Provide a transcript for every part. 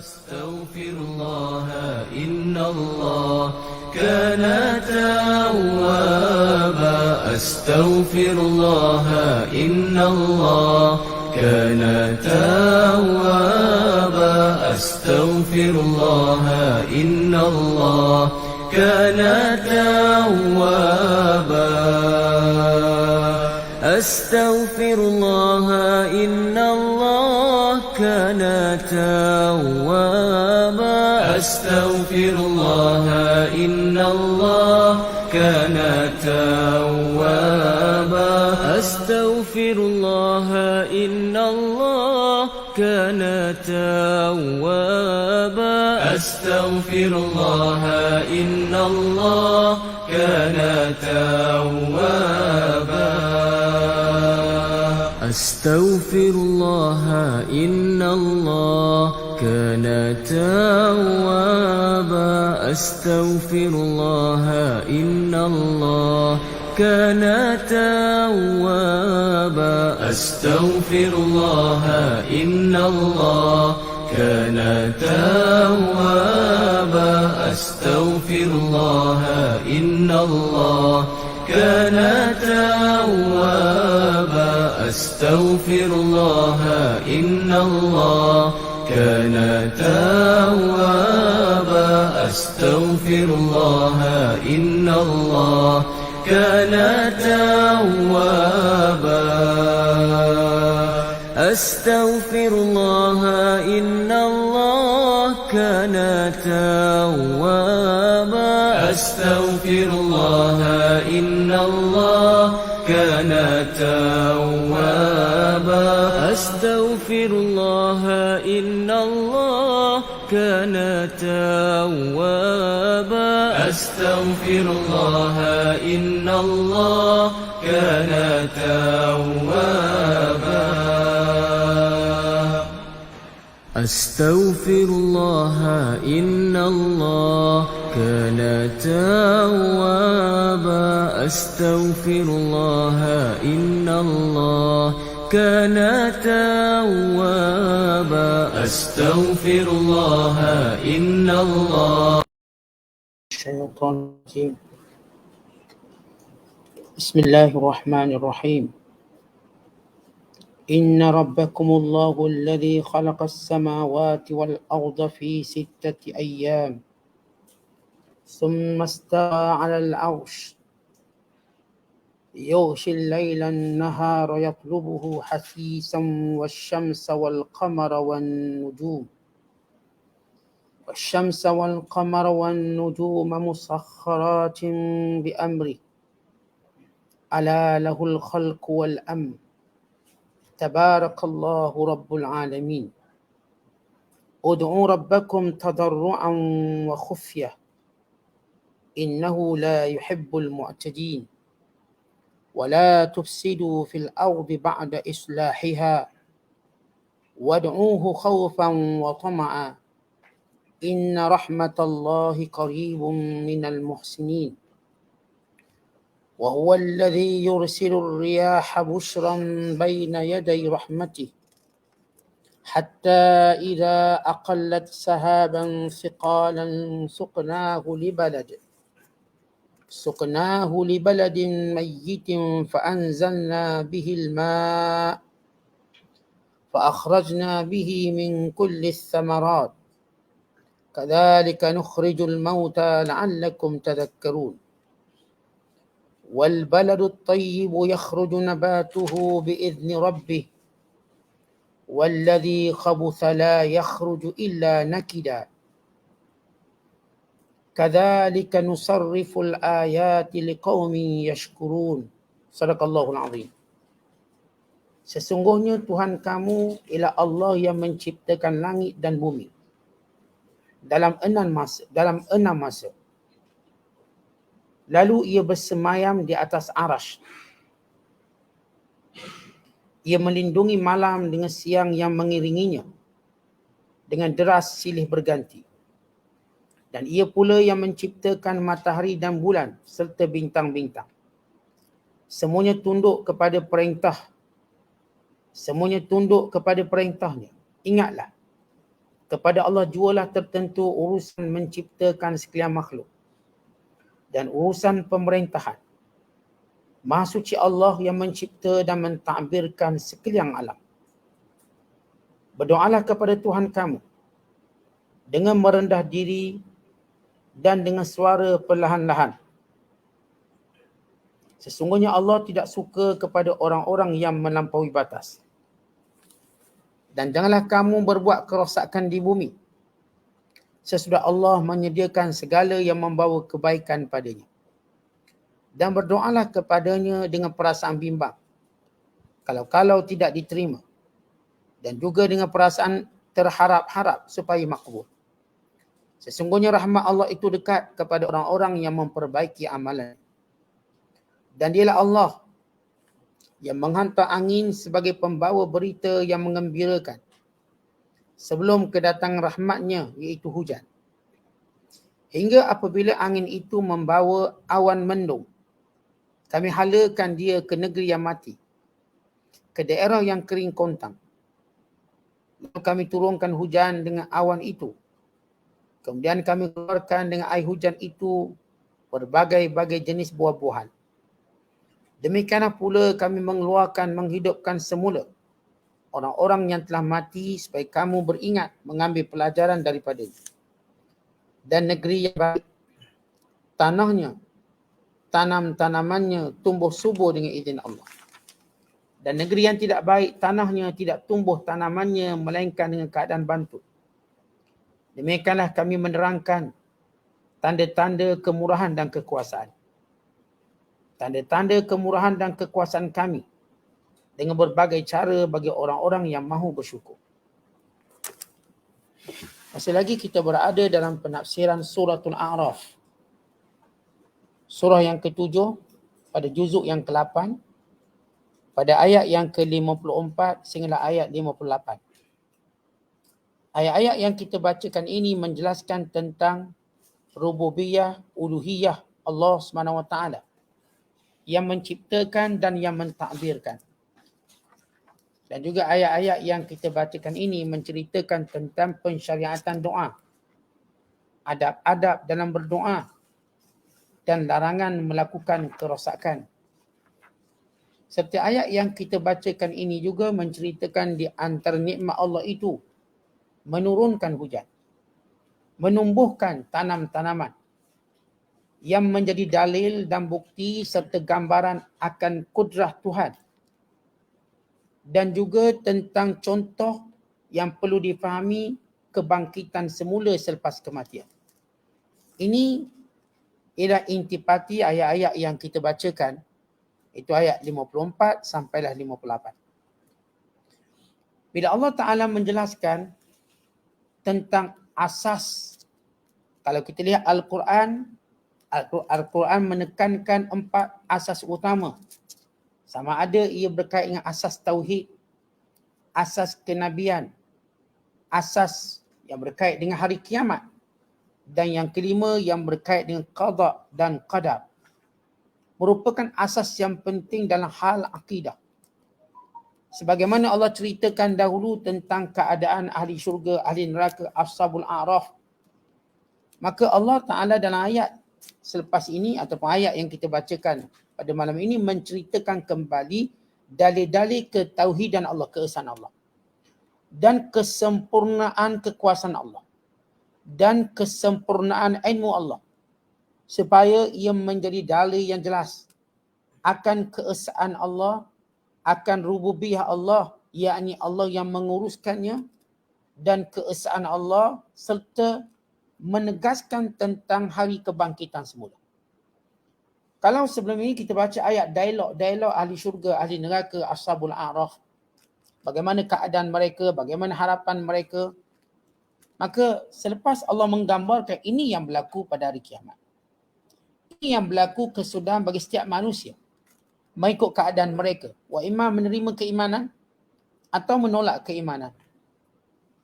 أستغفر الله إن الله كان توابا أستغفر الله إن الله كان توابا أستغفر الله إن الله كان توابا أستغفر الله إن الله كان توابا أستغفر الله إن الله كان توابا أستغفر الله إن الله كان توابا أستغفر الله إن الله كان توابا أستغفر الله إن الله كان توابا أستغفر الله إن الله كان توابا أستغفر الله إن الله كان توابا أستغفر الله إن الله كان توابا أستغفر الله إن الله كان توابا أستغفر الله إن الله كان توابا أستغفر الله إن الله كان توابا أستغفر الله إن الله كان توابا أستغفر الله إن الله كان توابا أستغفر الله إن الله كان توابا أستغفر الله إن الله كان توابا أستغفر الله إن الله كان توابا أستغفر الله إن الله الشيطان الرجيم بسم الله الرحمن الرحيم إن ربكم الله الذي خلق السماوات والأرض في 6 أيام ثم استوى على العرش يغشي الليل النهار يطلبه حثيثا والشمس والقمر والنجوم مسخرات بأمره ألا له الخلق والأمر تبارك الله رب العالمين ادعوا ربكم تضرعا وخفية إنه لا يحب المعتدين ولا تفسدوا في الأرض بعد إصلاحها وادعوه خوفا وطمعا إن رحمة الله قريب من المحسنين وهو الذي يرسل الرياح بشرا بين يدي رحمته حتى إذا أقلت سحابا ثقالا سقناه لبلد ميت فأنزلنا به الماء فأخرجنا به من كل الثمرات كذلك نخرج الموتى لعلكم تذكرون والبلد الطيب يخرج نباته بإذن ربه والذي خبث لا يخرج إلا نكدا كذلك نصرف الآيات لقوم يشكرون صدق الله العظيم. Sesungguhnya Tuhan kamu ialah Allah yang menciptakan langit dan bumi dalam 6 masa. Lalu ia bersemayam di atas arasy. Ia melindungi malam dengan siang yang mengiringinya dengan deras silih berganti. Dan ia pula yang menciptakan matahari dan bulan serta bintang-bintang. Semuanya tunduk kepada perintahnya. Ingatlah, Kepada Allah jualah tertentu urusan menciptakan sekalian makhluk dan urusan pemerintahan. Maha suci Allah yang mencipta dan mentadbirkan sekalian alam. Berdoalah kepada Tuhan kamu dengan merendah diri dan dengan suara perlahan-lahan. Sesungguhnya Allah tidak suka kepada orang-orang yang melampaui batas. Dan janganlah kamu berbuat kerosakan di bumi. Sesudah Allah menyediakan segala yang membawa kebaikan padanya. Dan berdoalah kepadanya dengan perasaan bimbang. Kalau tidak diterima. Dan juga dengan perasaan terharap-harap supaya makbul. Sesungguhnya rahmat Allah itu dekat kepada orang-orang yang memperbaiki amalan. Dan dialah Allah yang menghantar angin sebagai pembawa berita yang menggembirakan sebelum kedatangan rahmatnya, iaitu hujan. Hingga apabila angin itu membawa awan mendung, kami halakan dia ke negeri yang mati, ke daerah yang kering kontang. Lalu kami turunkan hujan dengan awan itu. Kemudian kami keluarkan dengan air hujan itu berbagai-bagai jenis buah-buahan. Demikianlah pula kami menghidupkan semula orang-orang yang telah mati supaya kamu beringat mengambil pelajaran daripadanya. Dan negeri yang baik, tanahnya, tanam-tanamannya tumbuh subur dengan izin Allah. Dan negeri yang tidak baik, tanahnya tidak tumbuh tanamannya melainkan dengan keadaan bantut. Demikianlah kami menerangkan tanda-tanda kemurahan dan kekuasaan. Tanda-tanda kemurahan dan kekuasaan kami dengan berbagai cara bagi orang-orang yang mahu bersyukur. Masih lagi kita berada dalam penafsiran suratul A'raf. Surah yang ke-7 pada juzuk yang ke-8 pada ayat yang ke-54 sehingga ayat 58. Ayat-ayat yang kita bacakan ini menjelaskan tentang rububiyah, uluhiyah Allah SWT yang menciptakan dan yang mentadbirkan. Dan juga ayat-ayat yang kita bacakan ini menceritakan tentang pensyariatan doa, adab-adab dalam berdoa dan larangan melakukan kerosakan. Serta ayat yang kita bacakan ini juga menceritakan di antara nikmat Allah itu menurunkan hujan, menumbuhkan tanam-tanaman yang menjadi dalil dan bukti serta gambaran akan kudrah Tuhan. Dan juga tentang contoh yang perlu difahami kebangkitan semula selepas kematian. Ini ialah intipati ayat-ayat yang kita bacakan. Itu ayat 54 sampailah 58. Bila Allah Ta'ala menjelaskan tentang asas, kalau kita lihat Al-Quran menekankan 4 asas utama. Sama ada ia berkait dengan asas tauhid, asas kenabian, asas yang berkait dengan hari kiamat, dan yang kelima yang berkait dengan qada dan qadar. Merupakan asas yang penting dalam hal akidah. Sebagaimana Allah ceritakan dahulu tentang keadaan ahli syurga, ahli neraka, ashabul a'raf. Maka Allah Ta'ala dalam ayat selepas ini ataupun ayat yang kita bacakan pada malam ini menceritakan kembali dalil-dalil ketauhidan Allah, keesaan Allah. Dan kesempurnaan kekuasaan Allah. Dan kesempurnaan ilmu Allah. Supaya ia menjadi dalil yang jelas akan keesaan Allah, akan rububiyah Allah, yakni Allah yang menguruskannya, dan keesaan Allah serta menegaskan tentang hari kebangkitan semula. Kalau sebelum ini kita baca ayat dialog ahli syurga, ahli neraka, ashabul a'raf, bagaimana keadaan mereka, bagaimana harapan mereka, maka selepas Allah menggambarkan ini yang berlaku pada hari kiamat. Ini yang berlaku kesudahan bagi setiap manusia mengikut keadaan mereka. Wa imma menerima keimanan atau menolak keimanan.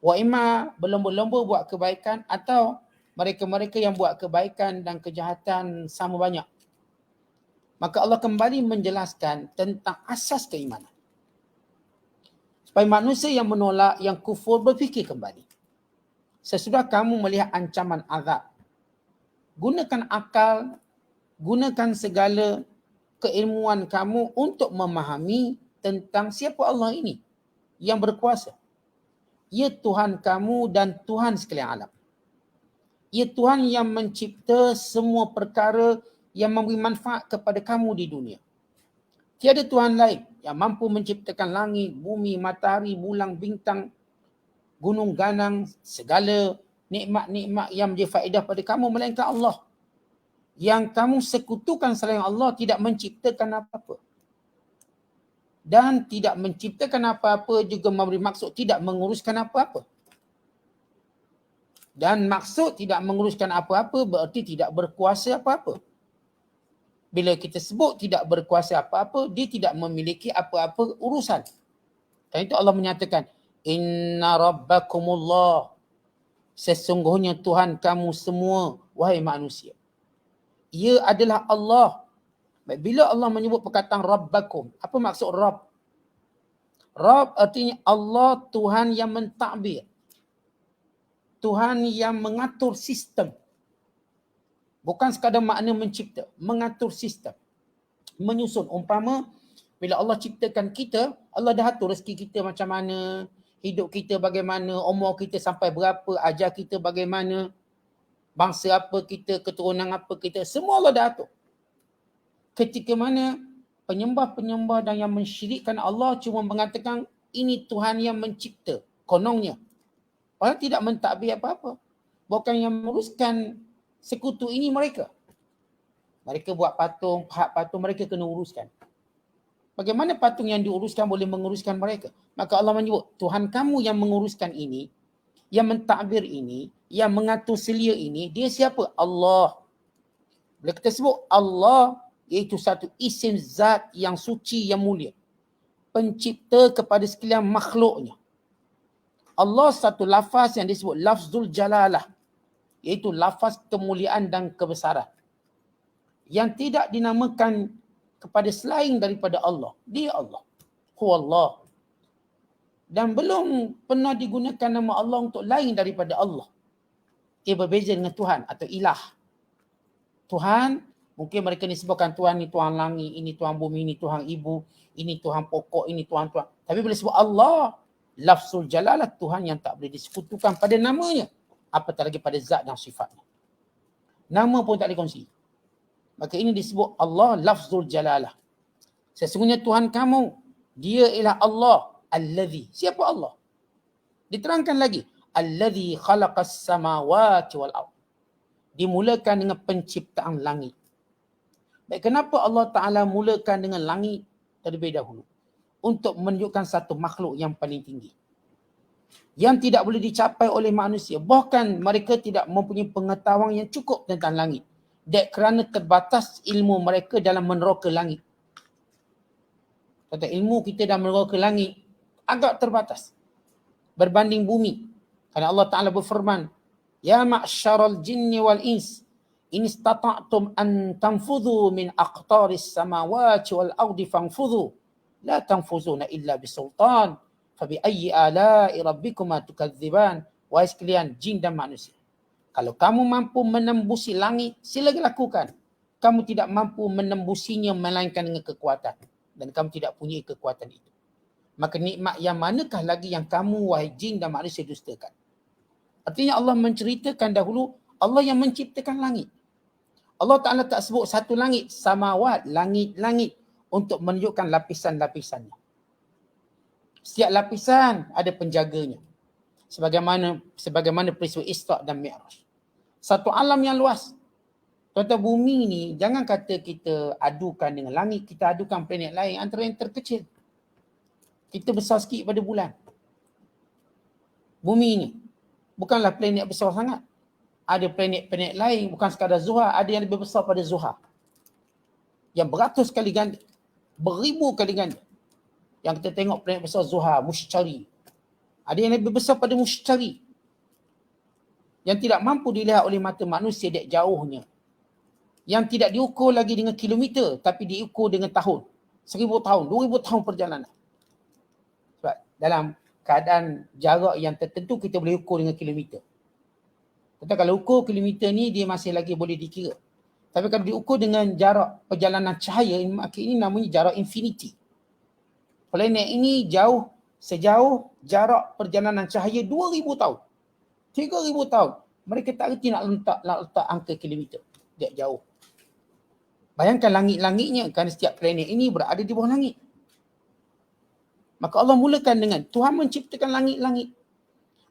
Wa imma berlomba-lomba buat kebaikan atau mereka-mereka yang buat kebaikan dan kejahatan sama banyak. Maka Allah kembali menjelaskan tentang asas keimanan. Supaya manusia yang menolak, yang kufur berfikir kembali. sesudah kamu melihat ancaman azab. Gunakan akal, gunakan segala keilmuan kamu untuk memahami tentang siapa Allah ini yang berkuasa. Ia Tuhan kamu dan Tuhan sekalian alam. Ia Tuhan yang mencipta semua perkara yang memberi manfaat kepada kamu di dunia. Tiada Tuhan lain yang mampu menciptakan langit, bumi, matahari, bulan, bintang, gunung, ganang, segala nikmat-nikmat yang menjadi faedah pada kamu melainkan Allah. Yang kamu sekutukan selain Allah tidak menciptakan apa-apa. Dan tidak menciptakan apa-apa juga memberi maksud tidak menguruskan apa-apa. Dan maksud tidak menguruskan apa-apa berarti tidak berkuasa apa-apa. Bila kita sebut tidak berkuasa apa-apa, dia tidak memiliki apa-apa urusan. Dan itu Allah menyatakan, Inna rabbakumullah. Sesungguhnya Tuhan kamu semua, wahai manusia. Ia adalah Allah. Bila Allah menyebut perkataan Rabbakum, apa maksud Rabb? Rabb artinya Allah, Tuhan yang mentadbir. Tuhan yang mengatur sistem. Bukan sekadar makna mencipta, mengatur sistem. Menyusun. Umpama, bila Allah ciptakan kita, Allah dah atur rezeki kita macam mana, hidup kita bagaimana, umur kita sampai berapa, ajar kita bagaimana, bangsa apa kita, keturunan apa kita, semua Allah dah atur. Ketika mana penyembah-penyembah dan yang mensyirikkan Allah cuma mengatakan ini Tuhan yang mencipta, kononnya. Orang tidak mentadbir apa-apa. Bukan yang menguruskan sekutu ini mereka. Mereka buat patung, pahat patung, mereka kena uruskan. Bagaimana patung yang diuruskan boleh menguruskan mereka? Maka Allah menyebut, Tuhan kamu yang menguruskan ini, yang mentadbir ini, yang mengatur selia ini, dia siapa? Allah. Bila kita sebut Allah, iaitu satu isim zat yang suci, yang mulia. Pencipta kepada sekalian makhluknya. Allah satu lafaz yang disebut lafzul jalalah, iaitu lafaz kemuliaan dan kebesaran. Yang tidak dinamakan kepada selain daripada Allah. Dia Allah. Huwallah. Dan belum pernah digunakan nama Allah untuk lain daripada Allah. Ia berbeza dengan Tuhan atau ilah. Tuhan, mungkin mereka disebutkan Tuhan ni Tuhan langit, ini Tuhan bumi, ini Tuhan ibu, ini Tuhan pokok, ini Tuhan. Tapi bila sebut Allah, lafzul jalalah, Tuhan yang tak boleh disekutukan pada namanya. Apatah lagi pada zat dan sifatnya. Nama pun tak boleh kongsi. Maka ini disebut Allah lafzul jalalah. Sesungguhnya Tuhan kamu, dia ialah Allah. Allazi. Siapa Allah? Diterangkan lagi. Allazi khalaqas samawati wal ardh. Dimulakan dengan penciptaan langit. Baik, kenapa Allah Ta'ala mulakan dengan langit terlebih dahulu? Untuk menunjukkan satu makhluk yang paling tinggi. Yang tidak boleh dicapai oleh manusia. Bahkan mereka tidak mempunyai pengetahuan yang cukup tentang langit. Dan kerana terbatas ilmu mereka dalam meneroka langit. Kata ilmu kita dalam meneroka langit agak terbatas. Berbanding bumi. Kerana Allah Ta'ala berfirman, Ya ma'syaral jinni wal ins, in istata'tum an tanfudhu min aqtaris samawati wal ardi fanfudhu. La tanfuzuna illa bisultan. Fabi ayyi ala'i rabbikuma tukadziban. Wahai sekalian jin dan manusia, kalau kamu mampu menembusi langit, silakan lakukan. Kamu tidak mampu menembusinya melainkan dengan kekuatan. Dan kamu tidak punya kekuatan itu. Maka nikmat yang manakah lagi yang kamu, wahai jin dan manusia, dustakan? Artinya Allah menceritakan dahulu Allah yang menciptakan langit. Allah Ta'ala tak sebut satu langit, samawat, langit-langit, untuk menunjukkan lapisan-lapisannya. Setiap lapisan ada penjaganya. Sebagaimana peristiwa Isra' dan Mi'raj. Satu alam yang luas. Tuan-tuan, bumi ni jangan kata kita adukan dengan langit, kita adukan planet lain antara yang terkecil. Kita besar sikit pada bulan. Bumi ni bukanlah planet besar sangat. Ada planet-planet lain, bukan sekadar Zuhal, ada yang lebih besar pada Zuhal. Yang beratus kali ganda, beribu kali ganda. Yang kita tengok planet besar Zuhal, Mushtari. Ada yang lebih besar pada Mushtari. Yang tidak mampu dilihat oleh mata manusia dek jauhnya. Yang tidak diukur lagi dengan kilometer, tapi diukur dengan tahun. 1000 tahun, 2000 tahun perjalanan. Sebab dalam keadaan jarak yang tertentu kita boleh ukur dengan kilometer. Tetapi kalau ukur kilometer ni dia masih lagi boleh dikira. Tapi kalau diukur dengan jarak perjalanan cahaya, ini namanya jarak infinity. Planet ini sejauh jarak perjalanan cahaya 2000 tahun. 3000 tahun. Mereka tak reti nak letak angka kilometer. Dia jauh. Bayangkan langit-langitnya, kerana setiap planet ini berada di bawah langit. Maka Allah mulakan dengan Tuhan menciptakan langit-langit.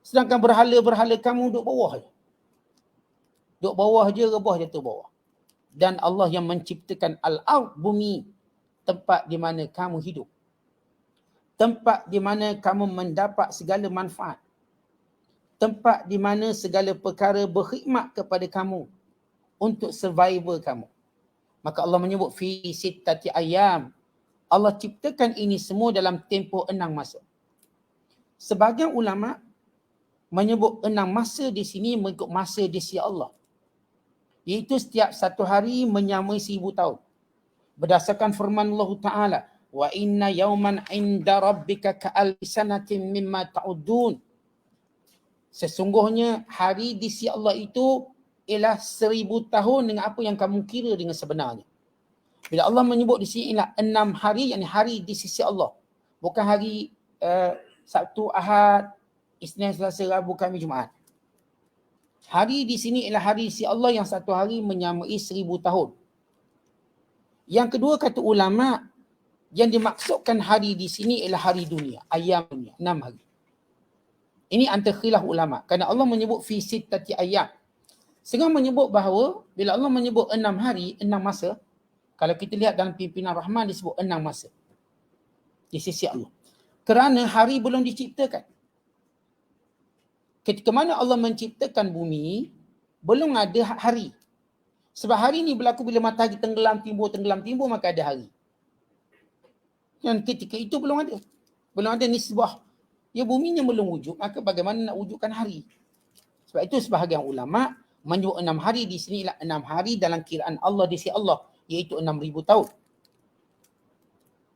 Sedangkan berhala-berhala kamu duduk bawah je. Duduk bawah je, rebah jatuh bawah. Dan Allah yang menciptakan al-ard, bumi, tempat di mana kamu hidup. Tempat di mana kamu mendapat segala manfaat. Tempat di mana segala perkara berkhidmat kepada kamu untuk survival kamu. Maka Allah menyebut fi sittati ayyam. Allah ciptakan ini semua dalam tempoh 6 masa. Sebahagian ulama menyebut 6 masa di sini mengikut masa di sisi Allah. Iaitu setiap satu hari menyamai 1000 tahun. Berdasarkan firman Allah Ta'ala, wa inna yawman inda rabbika ka'alfi sanatin mimma ta'udun. Sesungguhnya hari di sisi Allah itu ialah 1000 tahun dengan apa yang kamu kira dengan sebenarnya. Bila Allah menyebut di sini ialah 6 hari, yakni hari di sisi Allah. Bukan hari Sabtu, Ahad, Isnin, Selasa, Rabu, Khamis, Jumaat. Hari di sini ialah hari si Allah yang satu hari menyamai 1000 tahun. Yang kedua kata ulama, yang dimaksudkan hari di sini ialah hari dunia, ayam dunia, 6 hari. Ini antara khilaf ulama. Kerana Allah menyebut fi sittati ayyam. Sehingga menyebut bahawa bila Allah menyebut 6 hari, 6 masa, kalau kita lihat dalam pimpinan Rahman disebut 6 masa. Di sisi Allah. Kerana hari belum diciptakan. Ketika mana Allah menciptakan bumi, belum ada hari. Sebab hari ni berlaku bila matahari tenggelam timbul, maka ada hari. Dan ketika itu belum ada. Belum ada nisbah. Ya buminya belum wujud, maka bagaimana nak wujudkan hari? Sebab itu sebahagian ulama menyebut 6 hari di sini ialah 6 hari dalam kiraan Allah di sisi Allah, iaitu 6000 tahun.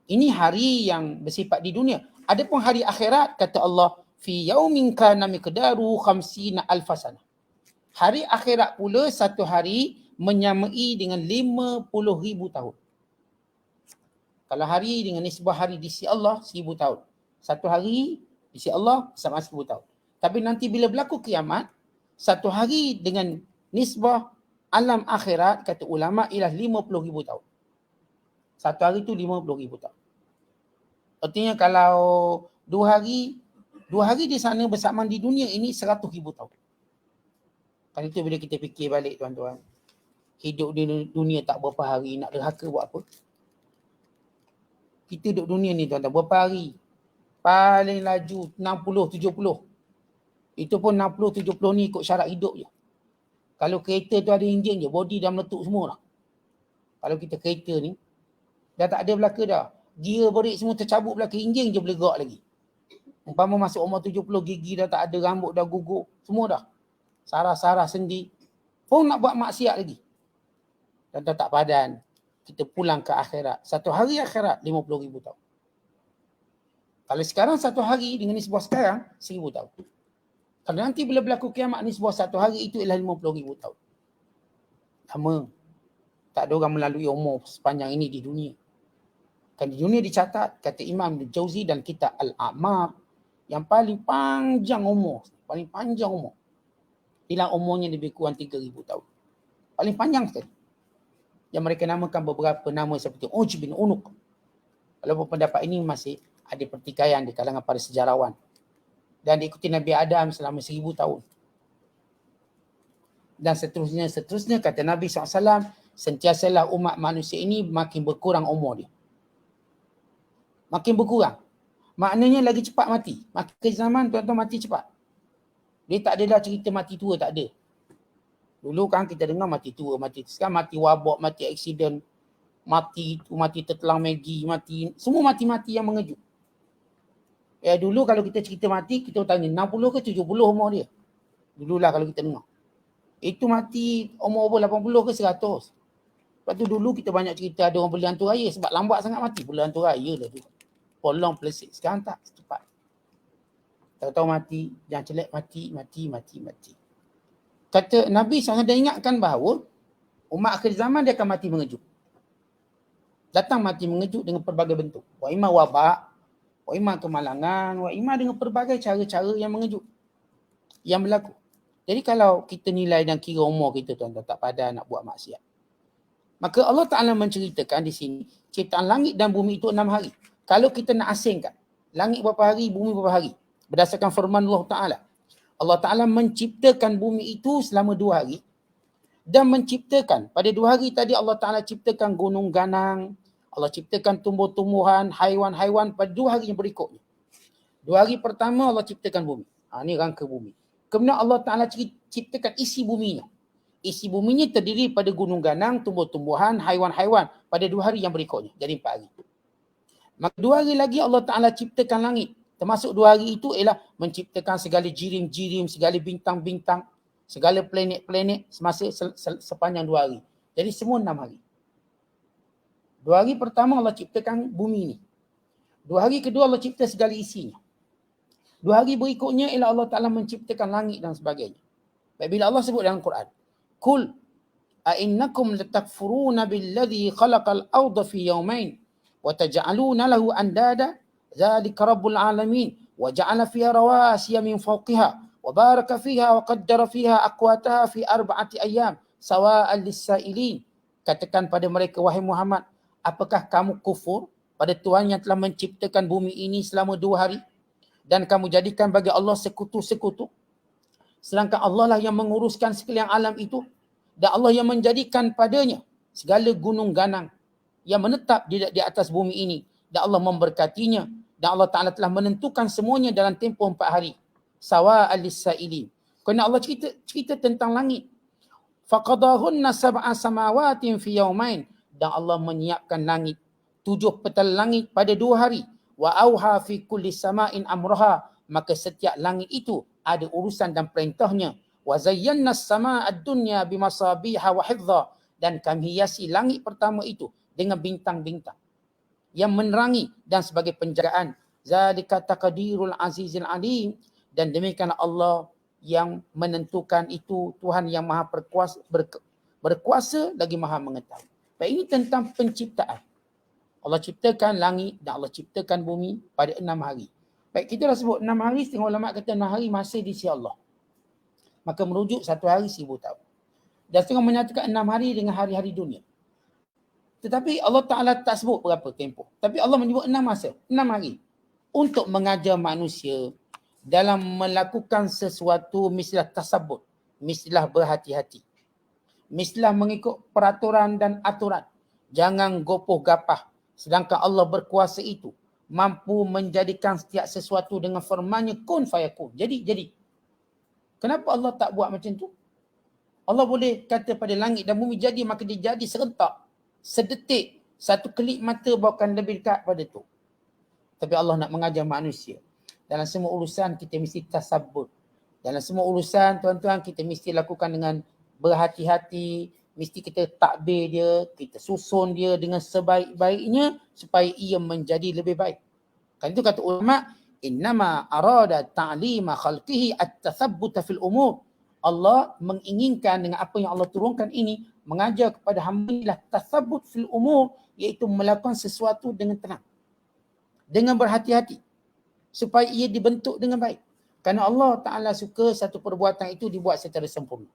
Ini hari yang bersifat di dunia. Adapun hari akhirat, kata Allah, fi yaumin kana miqdaru 50 alfasana. Hari akhirat pula satu hari menyamai dengan 50,000 tahun. Kalau hari dengan nisbah hari di sisi Allah 1000 tahun. Satu hari di sisi Allah sama 1000 tahun. Tapi nanti bila berlaku kiamat, satu hari dengan nisbah alam akhirat, kata ulama, ialah 50,000 tahun. Satu hari itu 50,000 tahun. Artinya kalau 2 hari di sana bersamaan di dunia ini 100,000 tahun. Kan itu bila kita fikir balik tuan-tuan. Hidup di dunia tak berapa hari, nak derhaka buat apa? Kita duduk dunia ni tuan-tuan, berapa hari? Paling laju 60-70. Itu pun 60-70 ni ikut syarat hidup je. Kalau kereta tu ada enjin je, body dah meletup semua dah. Kalau kita kereta ni, dah tak ada belaka dah. Gear brake semua tercabut belaka, enjin je boleh gerak lagi. Umpama masuk umur 70, gigi dah tak ada, rambut dah gugur, semua dah. Sarah-sarah sendi. Pun nak buat maksiat lagi. Dan tak padan. Kita pulang ke akhirat. Satu hari akhirat 50,000 tahun. Kalau sekarang satu hari dengan nisbah sekarang 1000 tahun. Kalau nanti bila berlaku kiamat nisbah satu hari itu ialah 50,000 tahun. Lama. Tak ada orang melalui umur sepanjang ini di dunia. Kan di dunia dicatat, kata Imam Jauzi dan kitab Al-A'mar, yang paling panjang umur. Ialah umurnya lebih kurang 3,000 tahun. Paling panjang sekali. Yang mereka namakan beberapa nama seperti Uj bin Unuq. Walaupun pendapat ini masih ada pertikaian di kalangan para sejarawan. Dan diikuti Nabi Adam selama 1000 tahun. Dan seterusnya kata Nabi SAW, sentiasalah umat manusia ini makin berkurang umur dia. Makin berkurang. Maknanya lagi cepat mati. Makin zaman tuan-tuan mati cepat. Dia tak ada dah cerita mati tua, tak ada. Dulu kan kita dengar mati tua, mati. Sekarang mati wabak, mati aksiden, mati tertelang Maggi, mati. Semua mati-mati yang mengejut. Dulu kalau kita cerita mati, kita tanya 60 ke 70 umur dia. Dululah kalau kita dengar. Itu mati umur 80 ke 100. Lepas tu dulu kita banyak cerita ada orang beli hantu raya sebab lambat sangat mati. Beli hantu raya lah tu. Polong pelesik. Sekarang tak, cepat. Tahu-tahu mati, jangan celak, mati. Kata Nabi SAW dia ingatkan bahawa umat akhir zaman dia akan mati mengejut. Datang mati mengejut dengan pelbagai bentuk. Wa imma wabak, wa imma kemalangan, wa imma dengan pelbagai cara-cara yang mengejut yang berlaku. Jadi kalau kita nilai dan kira umur kita tuan-tuan tak padan nak buat maksiat, maka Allah Ta'ala menceritakan di sini ciptaan langit dan bumi itu 6 hari. Kalau kita nak asingkan langit berapa hari, bumi berapa hari, berdasarkan firman Allah Ta'ala, Allah Ta'ala menciptakan bumi itu selama 2 hari dan menciptakan pada 2 hari tadi Allah Ta'ala ciptakan gunung ganang, Allah ciptakan tumbuh-tumbuhan, haiwan-haiwan pada 2 hari yang berikutnya. 2 hari pertama Allah ciptakan bumi. Ini rangka bumi. Kemudian Allah Ta'ala ciptakan isi buminya. Isi buminya terdiri pada gunung ganang, tumbuh-tumbuhan, haiwan-haiwan pada 2 hari yang berikutnya. Jadi 4 hari. Maka 2 hari lagi Allah Ta'ala ciptakan langit. Termasuk 2 hari itu ialah menciptakan segala jirim-jirim, segala bintang-bintang, segala planet-planet semasa sepanjang 2 hari. Jadi semua 6 hari. 2 hari pertama Allah ciptakan bumi ni. 2 hari kedua Allah cipta segala isinya. 2 hari berikutnya ialah Allah Ta'ala menciptakan langit dan sebagainya. Baik, bila Allah sebut dalam Quran, Kul a'innakum latakfuruna billadhi khalaqal arda fi yawmain wa taj'aluna lahu andada dzalika rabbul alamin wa ja'ala fiha rawasiya min fawqiha wa baraka fiha wa qaddara fiha aqwataha fi 4 ayyam sawa'al lis-sa'ilin. Katakan pada mereka, wahai Muhammad, apakah kamu kufur pada Tuhan yang telah menciptakan bumi ini selama 2 hari dan kamu jadikan bagi Allah sekutu-sekutu, sedangkan Allah lah yang menguruskan sekalian alam itu, dan Allah yang menjadikan padanya segala gunung ganang yang menetap di atas bumi ini, dan Allah memberkatinya, dan Allah Ta'ala telah menentukan semuanya dalam tempoh 4 hari. Sawa'al lis-sa'ilin. Kerana Allah cerita tentang langit. Faqadahunna sab'a samawatin fi yawmain. Dan Allah menyiapkan langit, 7 petal langit pada 2 hari. Wa auha fi kulli sama'in amraha. Maka setiap langit itu ada urusan dan perintahnya. Wa zayyana as-samaa'a ad-dunya bimasabiha wa hifdha. Dan kami hiasi langit pertama itu dengan bintang-bintang yang menerangi dan sebagai penjagaan. Zalika taqdirul azizil alim. Dan demikianlah Allah yang menentukan itu, Tuhan yang maha berkuasa lagi maha mengetahui. Baik, ini tentang penciptaan. Allah ciptakan langit dan Allah ciptakan bumi pada 6 hari. Baik, kita dah sebut 6 hari, setengah ulama kata 6 hari masih di sisi Allah. Maka merujuk 1 hari 1000 tahun. Dan setengah menyatakan 6 hari dengan hari-hari dunia. Tetapi Allah Ta'ala tak sebut berapa tempoh. Tapi Allah menyebut 6 masa, 6 hari. Untuk mengajar manusia dalam melakukan sesuatu mestilah tasabbut, mestilah berhati-hati. Mestilah mengikut peraturan dan aturan. Jangan gopoh gapah. Sedangkan Allah berkuasa itu mampu menjadikan setiap sesuatu dengan firman-Nya kun fayakun. Jadi. Kenapa Allah tak buat macam tu? Allah boleh kata pada langit dan bumi jadi, maka dia jadi serentak. Sedetik, satu kelip mata bahkan lebih dekat pada tu. Tapi Allah nak mengajar manusia. Dalam semua urusan kita mesti tasabbut. Dalam semua urusan tuan-tuan kita mesti lakukan dengan berhati-hati. Mesti kita takbir dia, kita susun dia dengan sebaik-baiknya supaya ia menjadi lebih baik. Kan itu kata ulama, innama arada ta'lima khalqihi at-tathabbuta fil umur. Allah menginginkan dengan apa yang Allah turunkan ini mengajar kepada hamba-Nya tathabbut fil umur, iaitu melakukan sesuatu dengan tenang, dengan berhati-hati supaya ia dibentuk dengan baik. Kerana Allah Ta'ala suka satu perbuatan itu dibuat secara sempurna.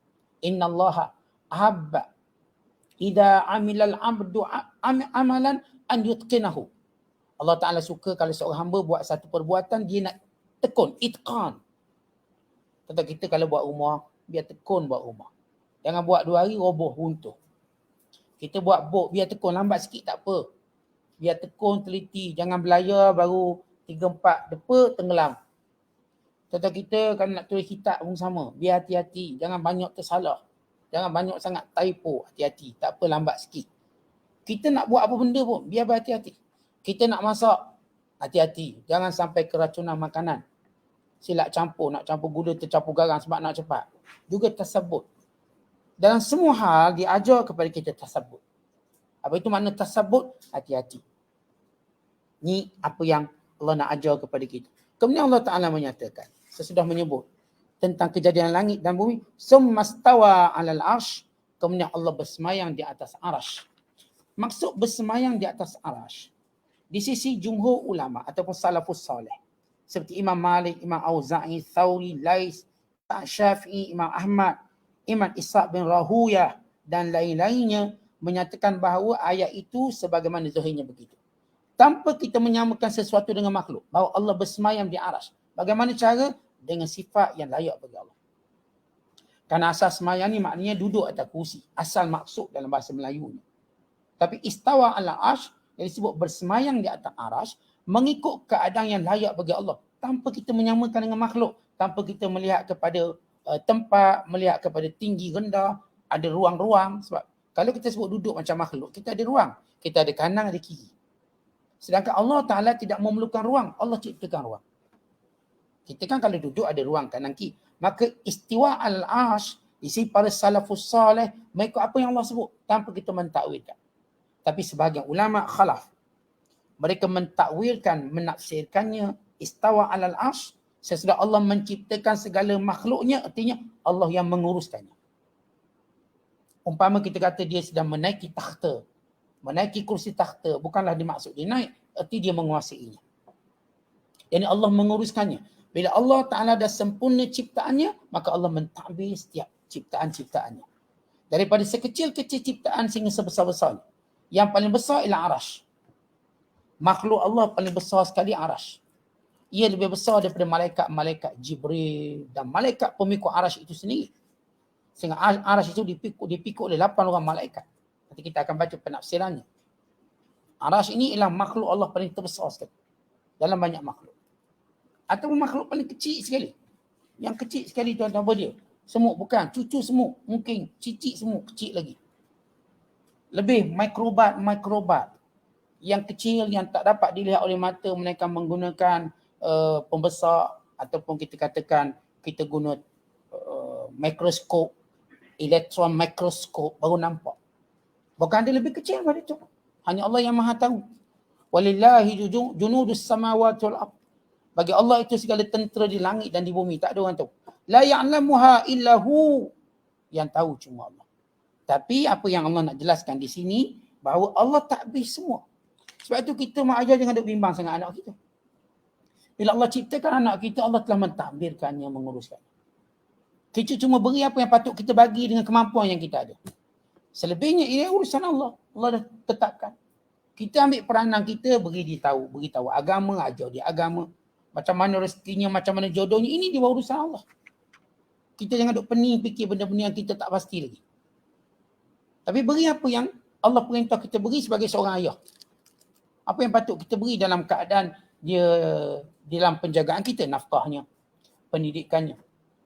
Innallaha ahabba idza amilal abdu amalan an yutqinahu. Allah Ta'ala suka kalau seorang hamba buat satu perbuatan dia nak tekun, itqan. Contoh kita kalau buat rumah, biar tekun buat rumah. Jangan buat 2 hari roboh runtuh. Kita buat bot, biar tekun, lambat sikit tak apa. Biar tekun, teliti, jangan belayar baru 3-4 depa tenggelam. Contoh kita kalau nak tulis kitab pun sama, biar hati-hati, jangan banyak tersalah. Jangan banyak sangat typo, hati-hati. Tak apa, lambat sikit. Kita nak buat apa benda pun, biar berhati-hati. Kita nak masak, hati-hati. Jangan sampai keracunan makanan. Silap campur, nak campur gula tercampur garam sebab nak cepat. Juga tasabbut. Dalam semua hal diajar kepada kita tasabbut. Apa itu makna tasabbut? Hati-hati. Ni apa yang Allah nak ajar kepada kita. Kemudian Allah Ta'ala menyatakan, sesudah menyebut tentang kejadian langit dan bumi. Summastawa 'alal arsh, kemudian Allah bersemayam di atas arasy. Maksud bersemayam di atas arasy, di sisi jumhur ulama ataupun salafus salih, seperti Imam Malik, Imam Auza'i, Thawri, Lais, Syafi'i, Imam Ahmad, Imam Ishaq bin Rahuyah dan lain-lainnya, menyatakan bahawa ayat itu sebagaimana zahirnya begitu. Tanpa kita menyamakan sesuatu dengan makhluk, bahawa Allah bersemayam di arasy. Bagaimana cara? Dengan sifat yang layak bagi Allah. Kerana asal semayam ni maknanya duduk atas kursi. Asal maksud dalam bahasa Melayu ni. Tapi istawa ala arsh yang disebut bersemayam di atas arasy mengikut keadaan yang layak bagi Allah. Tanpa kita menyamakan dengan makhluk. Tanpa kita melihat kepada tempat, melihat kepada tinggi, rendah, ada ruang-ruang. Sebab kalau kita sebut duduk macam makhluk, kita ada ruang. Kita ada kanan, ada kiri. Sedangkan Allah Ta'ala tidak memerlukan ruang. Allah ciptakan ruang. Kita kan kalau duduk ada ruang kanan kiri. Maka istiwa al-arsh, isi para salafus salih, mengikut apa yang Allah sebut. Tanpa kita mentakwilkan. Tapi sebahagian ulama khalaf. Mereka mentakwilkan, menafsirkannya istawa al-arsh. Sesudah Allah menciptakan segala makhluknya, artinya Allah yang menguruskannya. Umpama kita kata dia sedang menaiki takhta. Menaiki kursi takhta. Bukanlah dimaksud dia naik. Arti dia menguasainya. Yani Allah menguruskannya. Bila Allah Ta'ala dah sempurna ciptaannya, maka Allah mentadbir setiap ciptaan-ciptaannya. Daripada sekecil-kecil ciptaan sehingga sebesar-besarnya. Yang paling besar ialah arasy. Makhluk Allah paling besar sekali arasy. Ia lebih besar daripada malaikat-malaikat Jibril dan malaikat pemikul arasy itu sendiri. Sehingga arasy itu dipikul oleh 8 orang malaikat. Nanti kita akan baca penafsirannya. Arasy ini ialah makhluk Allah paling terbesar sekali dalam banyak makhluk. Atau makhluk paling kecil sekali. Yang kecil sekali tuan-tuan apa dia? Semut bukan, cucu semut mungkin, cicit semut kecil lagi. Lebih mikrobat yang kecil yang tak dapat dilihat oleh mata melainkan menggunakan pembesar ataupun kita katakan kita guna mikroskop, elektron mikroskop baru nampak. Bukan ada lebih kecil daripada itu. Hanya Allah yang Maha tahu. Walillahi junudus samawati wal ardh. Bagi Allah itu segala tentera di langit dan di bumi. Tak ada orang tahu. La ya'lamuha illahu. Yang tahu cuma Allah. Tapi apa yang Allah nak jelaskan di sini, bahawa Allah takbir semua. Sebab itu kita mak ajar jangan duk bimbang sangat anak kita. Bila Allah ciptakan anak kita, Allah telah mentadbirkannya, menguruskan. Kita cuma beri apa yang patut kita bagi dengan kemampuan yang kita ada. Selebihnya ia urusan Allah. Allah dah tetapkan. Kita ambil peranan kita, beritahu agama, ajar dia agama. Macam mana rezekinya, macam mana jodohnya, ini di bawah urusan Allah. Kita jangan duk pening fikir benda-benda yang kita tak pasti lagi. Tapi beri apa yang Allah perintah kita beri sebagai seorang ayah. Apa yang patut kita beri dalam keadaan dia dalam penjagaan kita, nafkahnya, pendidikannya.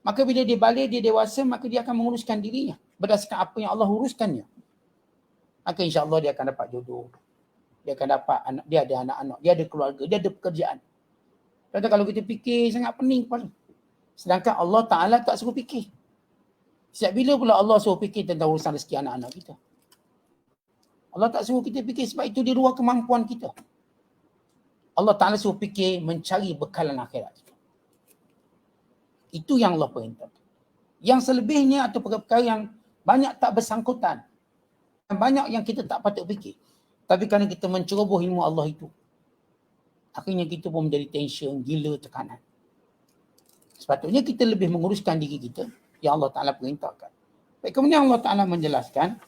Maka bila dia balik, dia dewasa, maka dia akan menguruskan dirinya berdasarkan apa yang Allah uruskannya. Maka insya-Allah dia akan dapat jodoh. Dia akan dapat anak, dia ada anak-anak, dia ada keluarga, dia ada pekerjaan. Kata kalau kita fikir sangat pening kepala. Sedangkan Allah Ta'ala tak suruh fikir. Sejak bila pula Allah suruh fikir tentang urusan rezeki anak-anak kita? Allah tak suruh kita fikir sebab itu di luar kemampuan kita. Allah Ta'ala suruh fikir mencari bekalan akhirat kita. Itu yang Allah perintah. Yang selebihnya atau perkara-perkara yang banyak tak bersangkutan. Banyak yang kita tak patut fikir. Tapi kerana kita menceroboh ilmu Allah itu, akhirnya kita pun menjadi tension, gila, tekanan. Sepatutnya kita lebih menguruskan diri kita yang Allah Ta'ala perintahkan. Baik, kemudian Allah Ta'ala menjelaskan,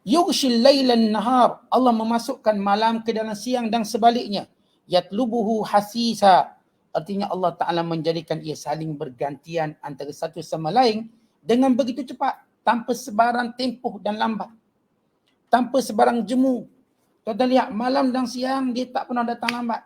yughshil lailan nahar, Allah memasukkan malam ke dalam siang dan sebaliknya. Yatlubuhu hasisa, artinya Allah Ta'ala menjadikan ia saling bergantian antara satu sama lain dengan begitu cepat, tanpa sebarang tempoh dan lambat. Tanpa sebarang jemu. Kita lihat malam dan siang dia tak pernah datang lambat.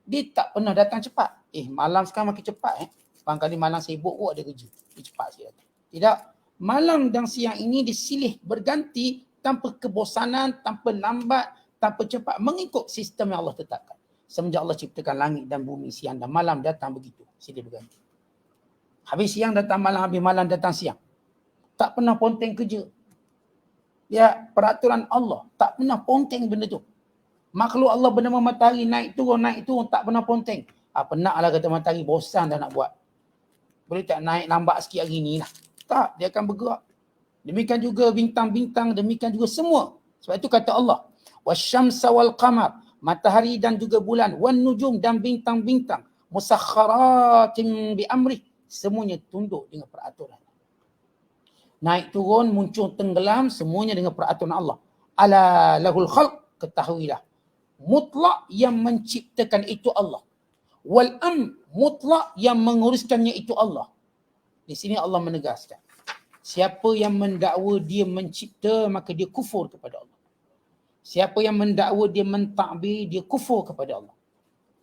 Dia tak pernah datang cepat. Malam sekarang makin cepat. Barangkali malam sibuk pun ada kerja. Dia cepat sikit. Tidak. Malam dan siang ini disilih berganti tanpa kebosanan, tanpa lambat, tanpa cepat. Mengikut sistem yang Allah tetapkan. Semenjak Allah ciptakan langit dan bumi, siang dan malam datang begitu. Silih berganti. Habis siang datang malam, habis malam datang siang. Tak pernah ponteng kerja. Ya, peraturan Allah. Tak pernah ponteng benda tu. Makhluk Allah bernama matahari naik turun tak pernah ponteng. Penatlah kata matahari, bosan dah nak buat. Boleh tak naik lambat sikit hari ni lah. Tak, dia akan bergerak. Demikian juga bintang-bintang, demikian juga semua. Sebab itu kata Allah, wasyamsa wal qamar, matahari dan juga bulan, wan nujum dan bintang-bintang, musakhkharatin bi amrih, semuanya tunduk dengan peraturan. Naik turun, muncul tenggelam, semuanya dengan peraturan Allah. Ala lahul khalq, ketahuilah, mutlak yang menciptakan itu Allah. Wal mutlak yang menguruskannya itu Allah. Di sini Allah menegaskan, siapa yang mendakwa dia mencipta, maka dia kufur kepada Allah. Siapa yang mendakwa dia mentadbir, dia kufur kepada Allah.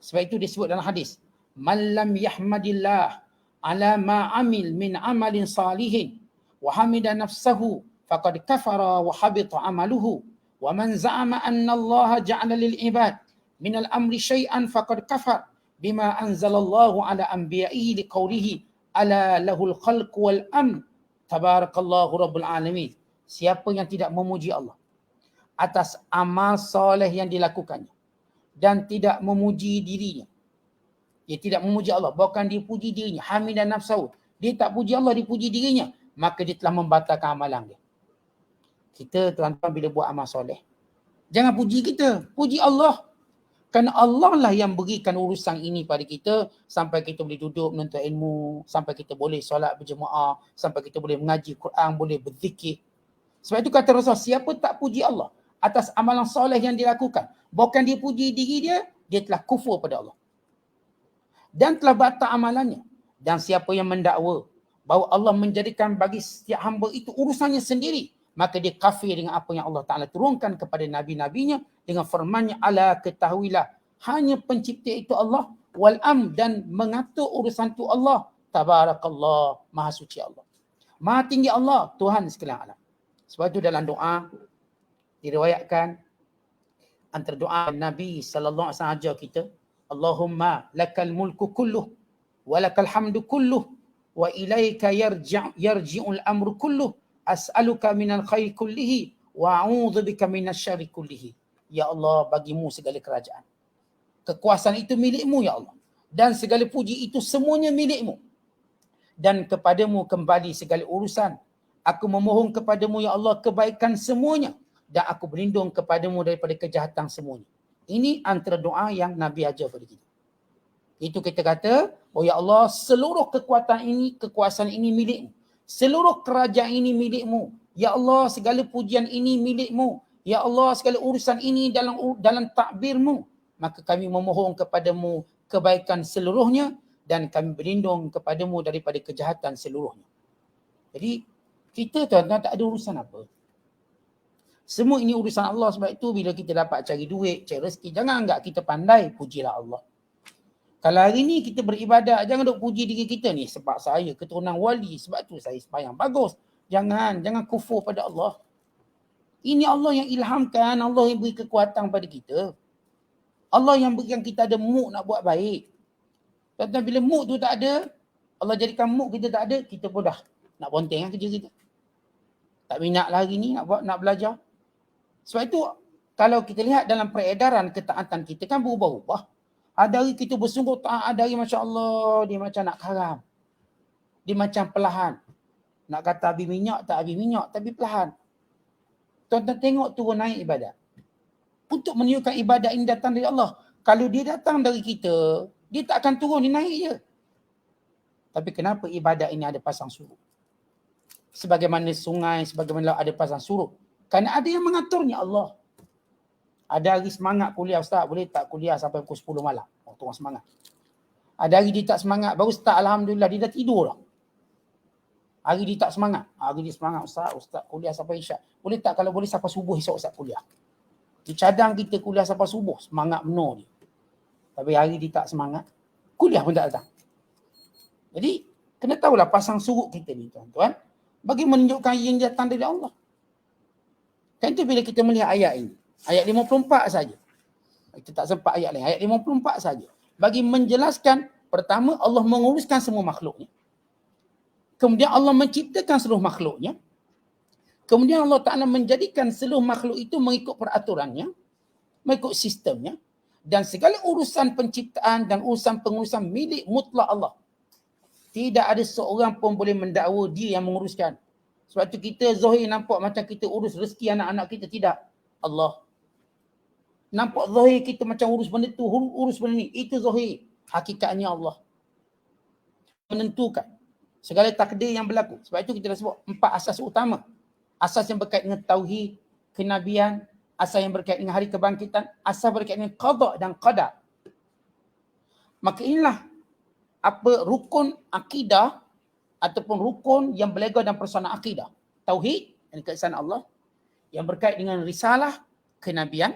Sebab itu disebut dalam hadis, man lam yahmadillah ala ma amil min amalin salihin wa hamida nafsahu faqad kafara wa habita amaluhu wa man za'ama anna Allah ja'ala lil ibad min al amri syai'an faqad kafar bima anzalallahu ala anbiya'ihi liqaulihi ala lahul khalq wal tabarakallahu rabbul alamin. Siapa yang tidak memuji Allah atas amal soleh yang dilakukannya dan tidak memuji dirinya, dia tidak memuji Allah, bahkan dia puji dirinya, hamidan nafsahu, dia tak puji Allah, dia puji dirinya, maka dia telah membatalkan amalan dia. Kita tuan-tuan bila buat amal soleh, jangan puji kita, puji Allah. Kerana Allah lah yang berikan urusan ini pada kita sampai kita boleh duduk menuntut ilmu, sampai kita boleh solat berjemaah, sampai kita boleh mengaji Quran, boleh berzikir. Sebab itu kata Rasul, siapa tak puji Allah atas amalan soleh yang dilakukan, bukan dia puji diri dia, dia telah kufur pada Allah dan telah batal amalannya. Dan siapa yang mendakwa bahawa Allah menjadikan bagi setiap hamba itu urusannya sendiri, maka dia kafir dengan apa yang Allah Ta'ala turunkan kepada Nabi-Nabinya dengan firmannya, ala ketahuilah, hanya pencipta itu Allah, wal dan mengatur urusan itu Allah, tabarakallah, maha suci Allah, maha tinggi Allah, Tuhan sekalian alam. Sebab itu dalam doa diriwayatkan, antara doa Nabi sallallahu alaihi wasallam ajar kita, Allahumma lakal mulku kulluh wa lakal hamdu kulluh wa ilaika yarji'ul amru kulluh as'aluka minal khairi kullihi wa a'udzu bika minasyarri kullihi. Ya Allah, bagimu segala kerajaan. Kekuasaan itu milikmu ya Allah. Dan segala puji itu semuanya milikmu. Dan kepadamu kembali segala urusan. Aku memohon kepadamu ya Allah kebaikan semuanya. Dan aku berlindung kepadamu daripada kejahatan semuanya. Ini antara doa yang Nabi ajar pada kita. Itu kita kata, oh ya Allah, seluruh kekuatan ini, kekuasaan ini milikmu. Seluruh kerajaan ini milikmu. Ya Allah, segala pujian ini milikmu. Ya Allah, segala urusan ini dalam takbirmu. Maka kami memohon kepadamu kebaikan seluruhnya dan kami berlindung kepadamu daripada kejahatan seluruhnya. Jadi, kita tuan-tuan tak ada urusan apa. Semua ini urusan Allah. Sebab itu bila kita dapat cari duit, cari rezeki, jangan anggap kita pandai, pujilah Allah. Kalau hari ni kita beribadat, jangan duk puji diri kita ni, sebab saya keturunan wali, sebab tu saya sembahyang bagus. Jangan kufur pada Allah. Ini Allah yang ilhamkan, Allah yang beri kekuatan pada kita. Allah yang berikan kita ada mood nak buat baik. Tuan-tuan, bila mood tu tak ada, Allah jadikan mood kita tak ada, kita pun dah nak bonteng kerja kita. Tak minat lah hari ni nak belajar. Sebab itu, kalau kita lihat dalam peredaran ketaatan kita kan berubah-ubah. Ada hari kita bersungguh taat, ada hari Masya Allah, dia macam nak karam. Dia macam perlahan. Nak kata habis minyak, tak habis minyak, tapi perlahan. Tuan-tuan tengok turun naik ibadat. Untuk menunjukkan ibadat ini datang dari Allah. Kalau dia datang dari kita, dia tak akan turun, dia naik je. Tapi kenapa ibadat ini ada pasang surut? Sebagaimana sungai, sebagaimana ada pasang surut. Kerana ada yang mengaturnya, Allah. Ada hari semangat kuliah, Ustaz, boleh tak kuliah sampai pukul 10 malam? Waktu orang semangat. Ada hari dia tak semangat, baru start Alhamdulillah, dia dah tidur lah. Hari dia tak semangat. Hari dia semangat, Ustaz kuliah sampai isyak. Boleh tak kalau boleh sampai subuh esok Ustaz kuliah? Dicadang kita kuliah sampai subuh, semangat penuh dia. Tapi hari dia tak semangat, kuliah pun tak datang. Jadi, kena tahulah pasang surut kita ni tuan-tuan, bagi menunjukkan yang datang dari Allah. Kan itu bila kita melihat ayat ini. Ayat 54 saja. Kita tak sempat ayat lain. Ayat 54 saja. Bagi menjelaskan, pertama Allah menguruskan semua makhluknya. Kemudian Allah menciptakan seluruh makhluknya. Kemudian Allah Ta'ala menjadikan seluruh makhluk itu mengikut peraturannya, mengikut sistemnya. Dan segala urusan penciptaan dan urusan pengurusan milik mutlak Allah. Tidak ada seorang pun boleh mendakwa dia yang menguruskan. Sebab tu kita zahir nampak macam kita urus rezeki anak-anak kita. Tidak. Allah. Nampak zahir kita macam urus benda tu, urus benda ni. Itu zahir. Hakikatnya Allah menentukan segala takdir yang berlaku. Sebab itu kita dah sebut 4 asas utama. Asas yang berkait dengan tauhid, kenabian, asas yang berkait dengan hari kebangkitan, asas berkait dengan qada dan qadar. Maka inilah apa rukun akidah ataupun rukun yang berlega dalam persoalan akidah. Tauhid, yang keesaan Allah, yang berkait dengan risalah, kenabian,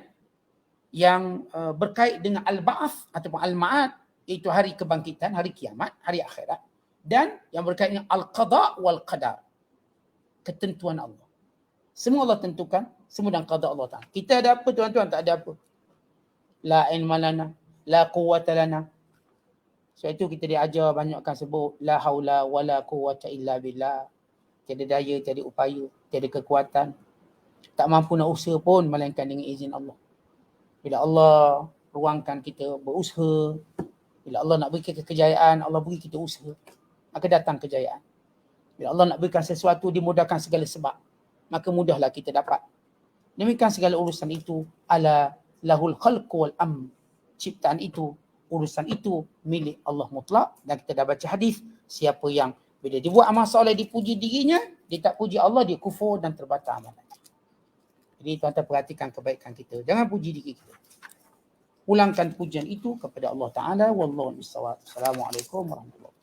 yang berkait dengan al-ba'ath ataupun al-ma'ad, iaitu hari kebangkitan, hari kiamat, hari akhirat, dan yang berkait dengan al-qada wal qadar, ketentuan Allah. Semua Allah tentukan, semua dan qada Allah Ta'ala. Kita ada apa tuan-tuan? Tak ada apa. La ilma lana, la quwwata lana. Sebab itu kita diajar banyakkan sebut la haula wala quwwata illa billah. Tiada daya, tiada upaya, tiada kekuatan. Tak mampu nak usaha pun melainkan dengan izin Allah. Bila Allah ruangkan kita berusaha, bila Allah nak beri kita kejayaan, Allah beri kita usaha, maka datang kejayaan. Bila Allah nak berikan sesuatu, dimudahkan segala sebab, maka mudahlah kita dapat. Demikian segala urusan itu ala lahul khalqu wal amr. Ciptaan itu, urusan itu milik Allah mutlak. Dan kita dah baca hadis, siapa yang bila dia buat amal soleh dipuji dirinya, dia tak puji Allah, dia kufur dan terbatal amalan. Jadi tuan-tuan perhatikan kebaikan kita. Jangan puji diri kita. Pulangkan pujian itu kepada Allah Ta'ala. Wallahu a'lam bishawab. Assalamualaikum warahmatullahi wabarakatuh.